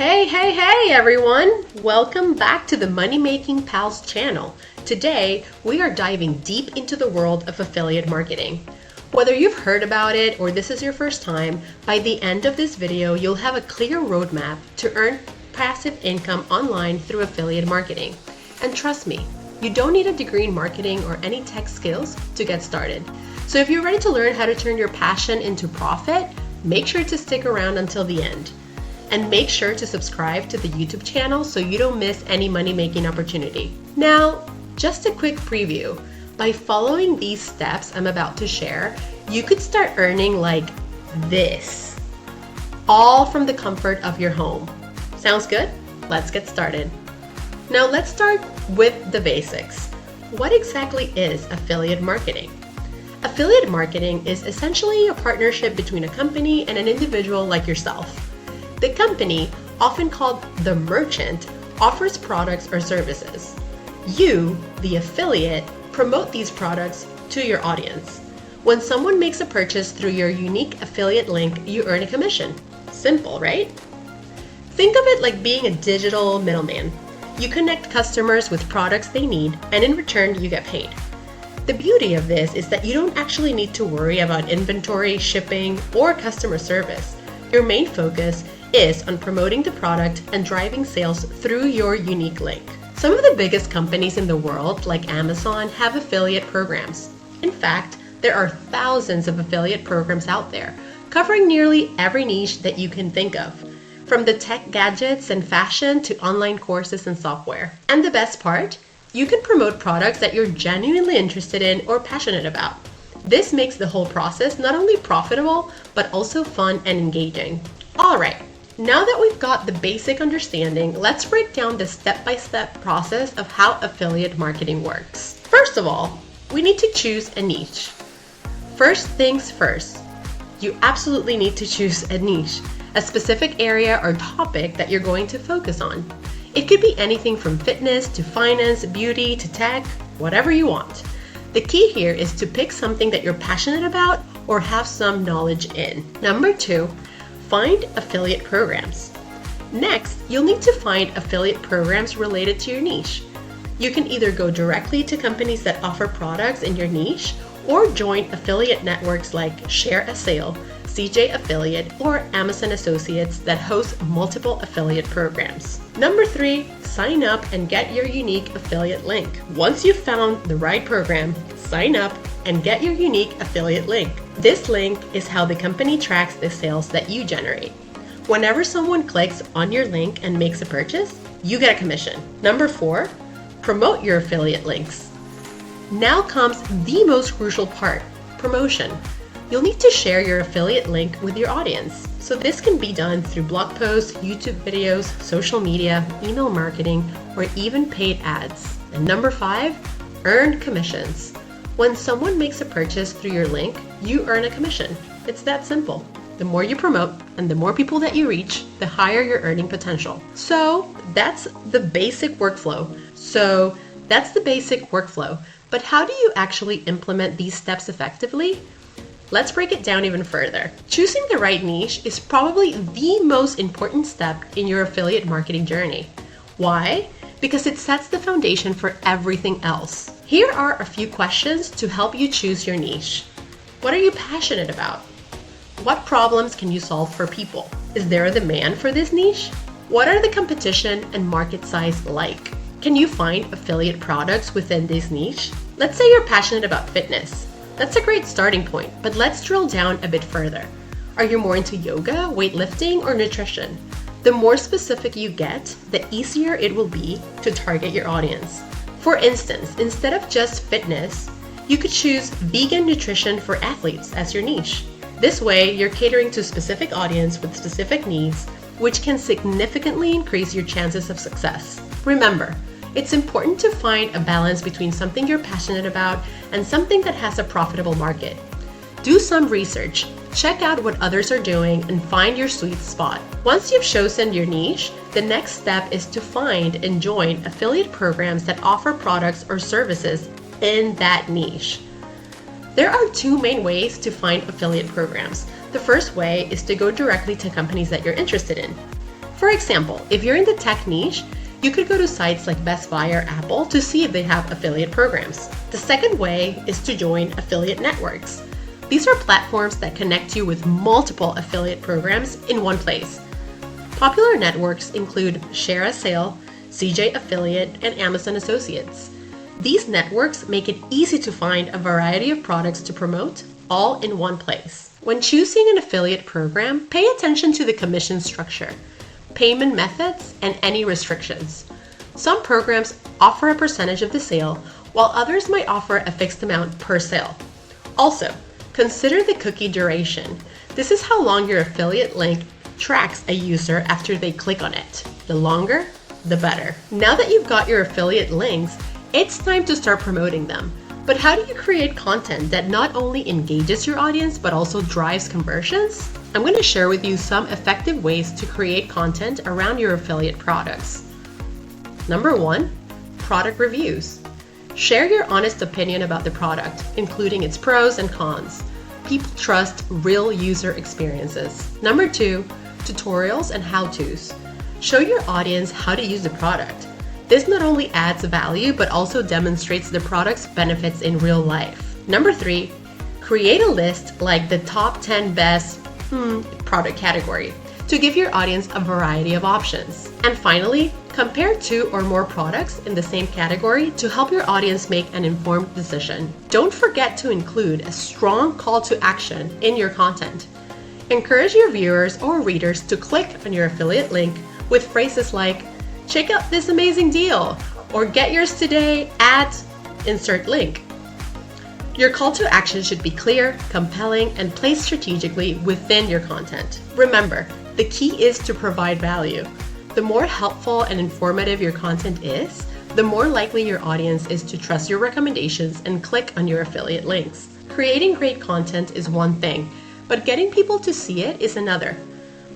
Hey everyone! Welcome back to the Money Making Pals channel. Today, we are diving deep into the world of affiliate marketing. Whether you've heard about it or this is your first time, by the end of this video, you'll have a clear roadmap to earn passive income online through affiliate marketing. And trust me, you don't need a degree in marketing or any tech skills to get started. So if you're ready to learn how to turn your passion into profit, make sure to stick around until the end. And make sure to subscribe to the YouTube channel so you don't miss any money-making opportunity. Now, just a quick preview. By following these steps I'm about to share, you could start earning like this, all from the comfort of your home. Sounds good? Let's get started. Now let's start with the basics. What exactly is affiliate marketing? Affiliate marketing is essentially a partnership between a company and an individual like yourself. The company, often called the merchant, offers products or services. You, the affiliate, promote these products to your audience. When someone makes a purchase through your unique affiliate link, you earn a commission. Simple, right? Think of it like being a digital middleman. You connect customers with products they need, and in return, you get paid. The beauty of this is that you don't actually need to worry about inventory, shipping, or customer service. Your main focus is on promoting the product and driving sales through your unique link. Some of the biggest companies in the world, like Amazon, have affiliate programs. In fact, there are thousands of affiliate programs out there, covering nearly every niche that you can think of, from the tech gadgets and fashion to online courses and software. And the best part? You can promote products that you're genuinely interested in or passionate about. This makes the whole process not only profitable, but also fun and engaging. All right. Now that we've got the basic understanding, let's break down the step-by-step process of how affiliate marketing works. First of all, we need to choose a niche. First things first, you absolutely need to choose a niche, a specific area or topic that you're going to focus on. It could be anything from fitness to finance, beauty to tech, whatever you want. The key here is to pick something that you're passionate about or have some knowledge in. Number 2, find affiliate programs. Next, you'll need to find affiliate programs related to your niche. You can either go directly to companies that offer products in your niche or join affiliate networks like Share a Sale, CJ Affiliate, or Amazon Associates that host multiple affiliate programs. Number 3, sign up and get your unique affiliate link. Once you've found the right program, sign up and get your unique affiliate link. This link is how the company tracks the sales that you generate. Whenever someone clicks on your link and makes a purchase, you get a commission. Number 4, promote your affiliate links. Now comes the most crucial part, promotion. You'll need to share your affiliate link with your audience. So this can be done through blog posts, YouTube videos, social media, email marketing, or even paid ads. And number 5, earn commissions. When someone makes a purchase through your link, you earn a commission. It's that simple. The more you promote and the more people that you reach, the higher your earning potential. So that's the basic workflow. But how do you actually implement these steps effectively? Let's break it down even further. Choosing the right niche is probably the most important step in your affiliate marketing journey. Why? Because it sets the foundation for everything else. Here are a few questions to help you choose your niche. What are you passionate about? What problems can you solve for people? Is there a demand for this niche? What are the competition and market size like? Can you find affiliate products within this niche? Let's say you're passionate about fitness. That's a great starting point, but let's drill down a bit further. Are you more into yoga, weightlifting, or nutrition? The more specific you get, the easier it will be to target your audience. For instance, instead of just fitness, you could choose vegan nutrition for athletes as your niche. This way, you're catering to a specific audience with specific needs, which can significantly increase your chances of success. Remember, it's important to find a balance between something you're passionate about and something that has a profitable market. Do some research, check out what others are doing, and find your sweet spot. Once you've chosen your niche, the next step is to find and join affiliate programs that offer products or services in that niche. There are 2 main ways to find affiliate programs. The first way is to go directly to companies that you're interested in. For example, if you're in the tech niche, you could go to sites like Best Buy or Apple to see if they have affiliate programs. The second way is to join affiliate networks. These are platforms that connect you with multiple affiliate programs in one place. Popular networks include Share a Sale, CJ Affiliate, and Amazon Associates. These networks make it easy to find a variety of products to promote, all in one place. When choosing an affiliate program, pay attention to the commission structure, payment methods, and any restrictions. Some programs offer a percentage of the sale, while others might offer a fixed amount per sale. Also, consider the cookie duration. This is how long your affiliate link tracks a user after they click on it. The longer, the better. Now that you've got your affiliate links, it's time to start promoting them. But how do you create content that not only engages your audience but also drives conversions? I'm going to share with you some effective ways to create content around your affiliate products. Number 1, product reviews. Share your honest opinion about the product, including its pros and cons. People trust real user experiences. Number 2, tutorials and how-tos. Show your audience how to use the product. This not only adds value, but also demonstrates the product's benefits in real life. Number 3, create a list like the top 10 best product category to give your audience a variety of options. And finally, compare 2 or more products in the same category to help your audience make an informed decision. Don't forget to include a strong call to action in your content. Encourage your viewers or readers to click on your affiliate link with phrases like, "Check out this amazing deal," or "Get yours today at insert link." Your call to action should be clear, compelling, and placed strategically within your content. Remember, the key is to provide value. The more helpful and informative your content is, the more likely your audience is to trust your recommendations and click on your affiliate links. Creating great content is one thing, but getting people to see it is another.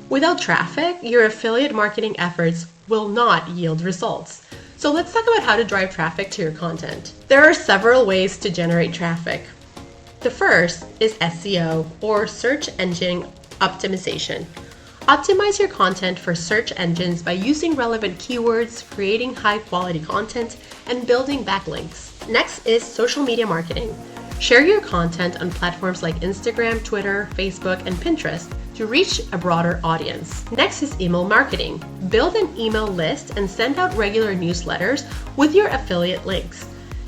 Without traffic, your affiliate marketing efforts will not yield results. So let's talk about how to drive traffic to your content. There are several ways to generate traffic. The first is SEO, or search engine optimization. Optimize your content for search engines by using relevant keywords, creating high-quality content, and building backlinks. Next is social media marketing. Share your content on platforms like Instagram, Twitter, Facebook, and Pinterest to reach a broader audience. Next is email marketing. Build an email list and send out regular newsletters with your affiliate links.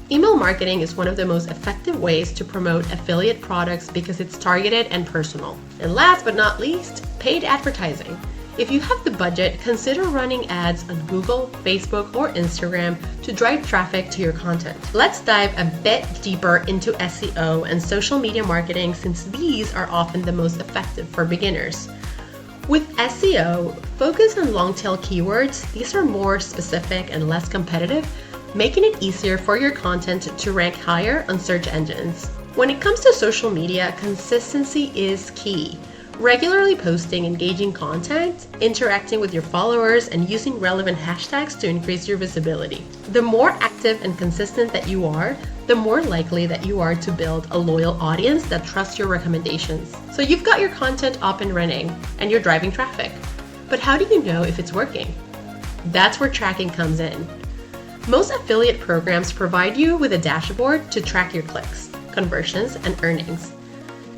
Email marketing is one of the most effective ways to promote affiliate products because it's targeted and personal. And last but not least, paid advertising. If you have the budget, consider running ads on Google, Facebook, or Instagram to drive traffic to your content. Let's dive a bit deeper into SEO and social media marketing, since these are often the most effective for beginners. With SEO, focus on long-tail keywords. These are more specific and less competitive, making it easier for your content to rank higher on search engines. When it comes to social media, consistency is key. Regularly posting engaging content, interacting with your followers, and using relevant hashtags to increase your visibility. The more active and consistent that you are, the more likely that you are to build a loyal audience that trusts your recommendations. So you've got your content up and running, and you're driving traffic. But how do you know if it's working? That's where tracking comes in. Most affiliate programs provide you with a dashboard to track your clicks, conversions, and earnings.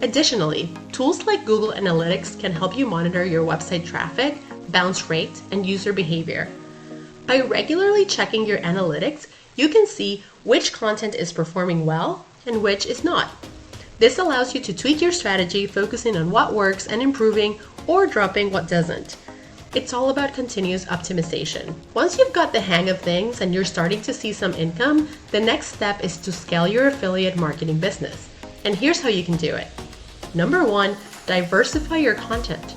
Additionally, tools like Google Analytics can help you monitor your website traffic, bounce rate, and user behavior. By regularly checking your analytics, you can see which content is performing well and which is not. This allows you to tweak your strategy, focusing on what works and improving or dropping what doesn't. It's all about continuous optimization. Once you've got the hang of things and you're starting to see some income, the next step is to scale your affiliate marketing business. And here's how you can do it. Number 1, diversify your content.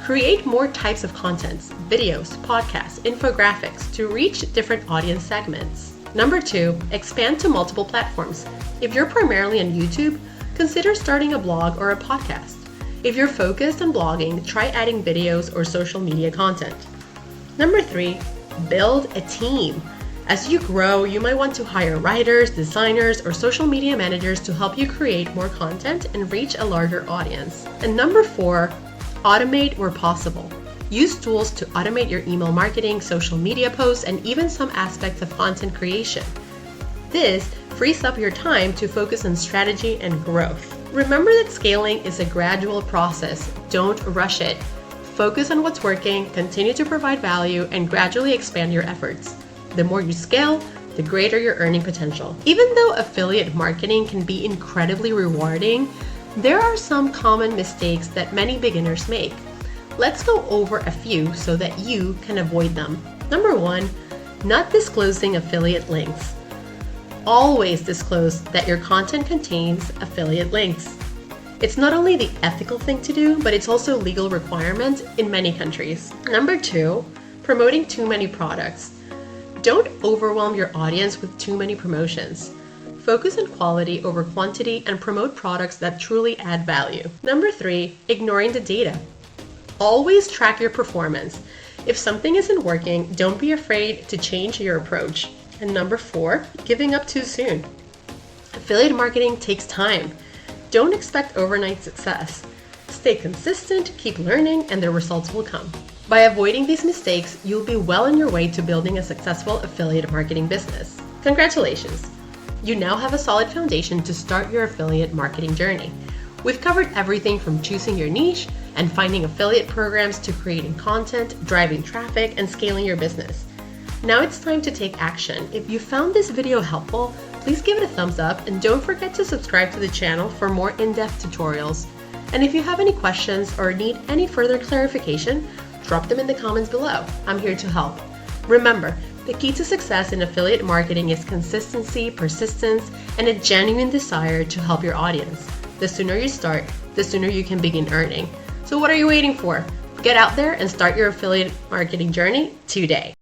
Create more types of contents, videos, podcasts, infographics to reach different audience segments. Number 2, expand to multiple platforms. If you're primarily on YouTube, consider starting a blog or a podcast. If you're focused on blogging, try adding videos or social media content. Number 3, build a team. As you grow, you might want to hire writers, designers, or social media managers to help you create more content and reach a larger audience. And number 4, automate where possible. Use tools to automate your email marketing, social media posts, and even some aspects of content creation. This frees up your time to focus on strategy and growth. Remember that scaling is a gradual process. Don't rush it. Focus on what's working, continue to provide value, and gradually expand your efforts. The more you scale, the greater your earning potential. Even though affiliate marketing can be incredibly rewarding, there are some common mistakes that many beginners make. Let's go over a few so that you can avoid them. Number 1, not disclosing affiliate links. Always disclose that your content contains affiliate links. It's not only the ethical thing to do, but it's also a legal requirement in many countries. Number 2, promoting too many products. Don't overwhelm your audience with too many promotions. Focus on quality over quantity and promote products that truly add value. Number 3, ignoring the data. Always track your performance. If something isn't working, don't be afraid to change your approach. And number 4, giving up too soon. Affiliate marketing takes time. Don't expect overnight success. Stay consistent, keep learning, and the results will come. By avoiding these mistakes, you'll be well on your way to building a successful affiliate marketing business. Congratulations! You now have a solid foundation to start your affiliate marketing journey. We've covered everything from choosing your niche and finding affiliate programs to creating content, driving traffic, and scaling your business. Now it's time to take action. If you found this video helpful, please give it a thumbs up and don't forget to subscribe to the channel for more in-depth tutorials. And if you have any questions or need any further clarification, drop them in the comments below. I'm here to help. Remember, the key to success in affiliate marketing is consistency, persistence, and a genuine desire to help your audience. The sooner you start, the sooner you can begin earning. So what are you waiting for? Get out there and start your affiliate marketing journey today.